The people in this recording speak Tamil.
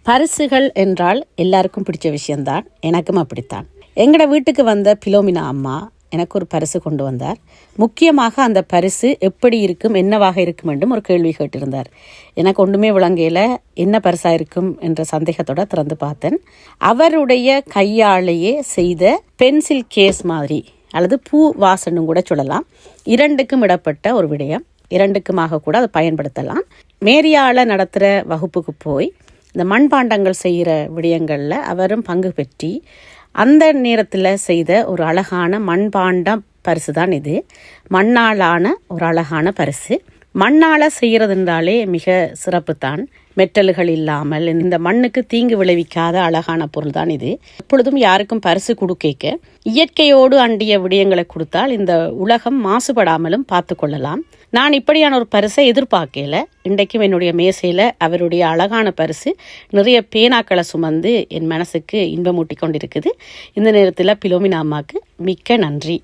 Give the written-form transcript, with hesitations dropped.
பரிசுகள் என்றால் எல்லாருக்கும் பிடிச்ச விஷயம்தான், எனக்கும் அப்படித்தான். எங்களோட வீட்டுக்கு வந்த பிலோமினா அம்மா எனக்கு ஒரு பரிசு கொண்டு வந்தார். முக்கியமாக அந்த பரிசு எப்படி இருக்கும், என்னவாக இருக்கும் என்றும் ஒரு கேள்வி கேட்டிருந்தார். எனக்கு ஒன்றுமே விளங்கையில் என்ன பரிசாக இருக்கும் என்ற சந்தேகத்தோட திறந்து பார்த்தேன். அவருடைய கையாலேயே செய்த பென்சில் கேஸ் மாதிரி அல்லது பூ வாசனும் கூட சொல்லலாம். இரண்டுக்கும் இடப்பட்ட ஒரு விடயம், இரண்டுக்குமாக கூட அதை பயன்படுத்தலாம். மேரியால நடத்துகிற வகுப்புக்கு போய் இந்த மண்பாண்டங்கள் செய்கிற விடயங்களில் அவரும் பங்கு பெற்றி அந்த நேரத்தில் செய்த ஒரு அழகான மண்பாண்ட பரிசு தான் இது. மண்ணாலான ஒரு அழகான பரிசு. மண்ணால் செய்கிறதுன்றாலே மிக சிறப்பு தான். மெட்டல்கள் இல்லாமல் இந்த மண்ணுக்கு தீங்கு விளைவிக்காத அழகான பொருள் தான் இது. எப்பொழுதும் யாருக்கும் பரிசு கொடுக்க இயற்கையோடு அண்டிய விடயங்களை கொடுத்தால் இந்த உலகம் மாசுபடாமலும் பார்த்து கொள்ளலாம். நான் இப்படியான ஒரு பரிசை எதிர்பார்க்கல. இன்றைக்கும் என்னுடைய மேசையில் அவருடைய அழகான பரிசு நிறைய பேனாக்களை சுமந்து என் மனசுக்கு இன்பமூட்டி கொண்டிருக்குது. இந்த நேரத்தில் பிலோமினா அம்மாவுக்கு மிக்க நன்றி.